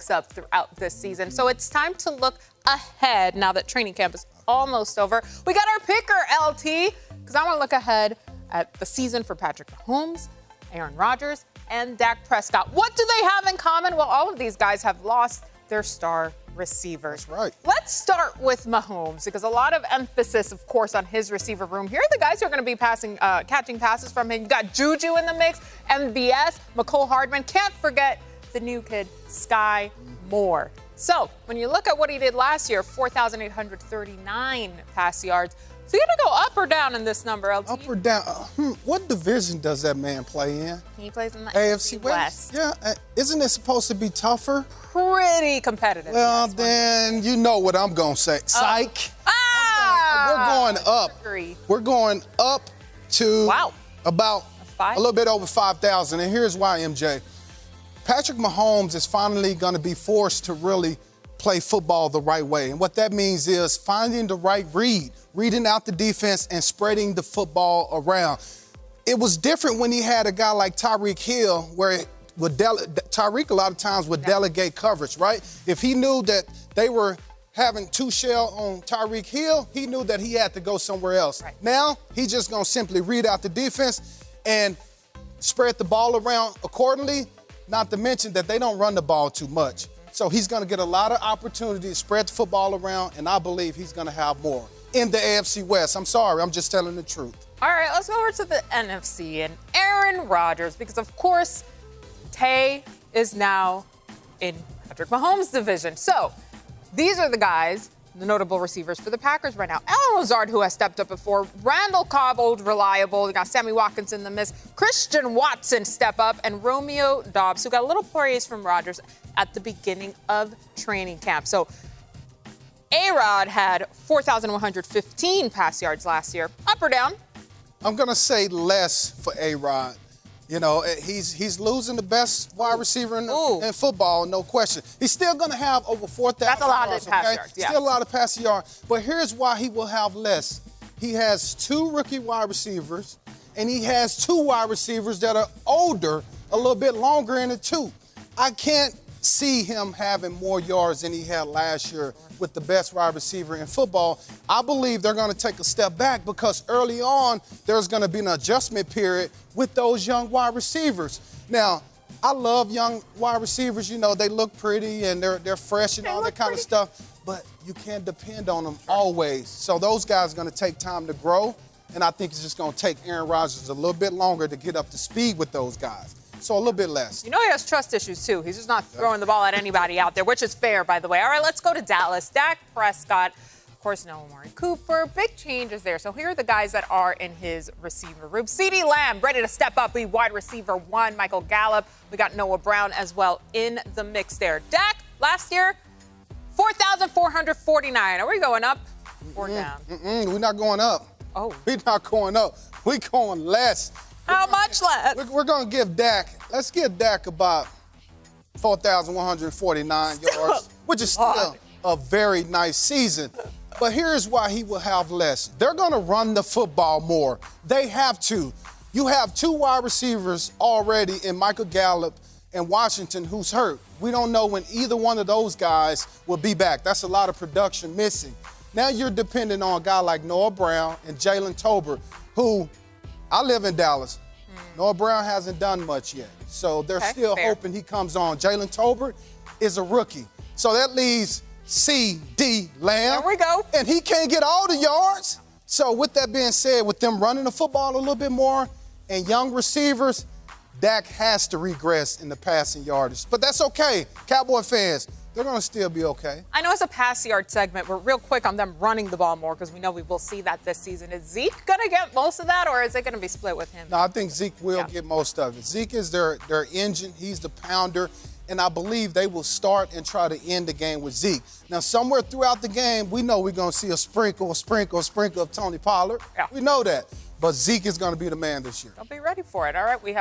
picks up throughout this season. So it's time to look ahead now that training camp is almost over. We got our picker, LT, because I want to look ahead at the season for Patrick Mahomes, Aaron Rodgers, and Dak Prescott. What do they have in common? Well, all of these guys have lost their star receivers. That's right. Let's start with Mahomes, because a lot of emphasis, of course, on his receiver room. Here are the guys who are going to be catching passes from him. You got Juju in the mix, MVS, McCole Hardman. Can't forget the new kid, Sky Moore. So when you look at what he did last year, 4,839 pass yards. So you're going to go up or down in this number, LT? Up or down? What division does that man play in? He plays in the AFC West. Yeah, isn't it supposed to be tougher? Pretty competitive. Well, then you know what I'm going to say. Psych. We're going up. We're going up to about a little bit over 5,000. And here's why, MJ. Patrick Mahomes is finally going to be forced to really play football the right way. And what that means is finding the right reading out the defense and spreading the football around. It was different when he had a guy like Tyreek Hill, where Tyreek a lot of times would delegate coverage, right? If he knew that they were having two shell on Tyreek Hill, he knew that he had to go somewhere else. Right. Now, he's just going to simply read out the defense and spread the ball around accordingly, not to mention that they don't run the ball too much. So he's going to get a lot of opportunity to spread the football around, and I believe he's going to have more in the AFC West. I'm sorry, I'm just telling the truth. All right, let's go over to the NFC and Aaron Rodgers, because, of course, Tay is now in Patrick Mahomes' division. So these are the guys, the notable receivers for the Packers right now. Allen Lazard, who has stepped up before. Randall Cobb, old reliable. You got Sammy Watkins in the miss. Christian Watson step up. And Romeo Doubs, who got a little praise from Rodgers at the beginning of training camp. So A-Rod had 4,115 pass yards last year. Up or down? I'm going to say less for A-Rod. You know, he's losing the best wide receiver in football, no question. He's still going to have over 4,000 That's a lot yards, of pass yards, yeah. Still a lot of passing yards. But here's why he will have less. He has two rookie wide receivers, and he has two wide receivers that are older, a little bit longer in the tooth. I can't see him having more yards than he had last year with the best wide receiver in football. I believe they're going to take a step back because early on there's going to be an adjustment period with those young wide receivers. Now, I love young wide receivers. You know, they look pretty and they're fresh and all that kind of stuff, but you can't depend on them always. So those guys are going to take time to grow, and I think it's just going to take Aaron Rodgers a little bit longer to get up to speed with those guys. So a little bit less. You know he has trust issues, too. He's just not throwing the ball at anybody out there, which is fair, by the way. All right, let's go to Dallas. Dak Prescott, of course, no Amari Cooper. Big changes there. So here are the guys that are in his receiver room. CeeDee Lamb, ready to step up, be wide receiver one. Michael Gallup. We got Noah Brown as well in the mix there. Dak, last year, 4,449. Are we going up or down? We're not going up. Oh. We're not going up. We're going less. How much less? We're going to give Dak, let's give Dak about 4,149 yards, which is still a very nice season. But here's why he will have less. They're going to run the football more. They have to. You have two wide receivers already in Michael Gallup and Washington who's hurt. We don't know when either one of those guys will be back. That's a lot of production missing. Now you're dependent on a guy like Noah Brown and Jalen Tolbert, who I live in Dallas. Noah Brown hasn't done much yet. So they're still hoping he comes on. Jalen Tolbert is a rookie. So that leaves CeeDee Lamb. There we go. And he can't get all the yards. So with that being said, with them running the football a little bit more and young receivers, Dak has to regress in the passing yardage. But that's okay. Cowboy fans, they're going to still be okay. I know it's a pass yard segment. We're real quick on them running the ball more because we know we will see that this season. Is Zeke going to get most of that, or is it going to be split with him? No, I think Zeke will get most of it. Zeke is their engine. He's the pounder. And I believe they will start and try to end the game with Zeke. Now, somewhere throughout the game, we know we're going to see a sprinkle of Tony Pollard. Yeah. We know that. But Zeke is going to be the man this year. I'll be ready for it. All right, we have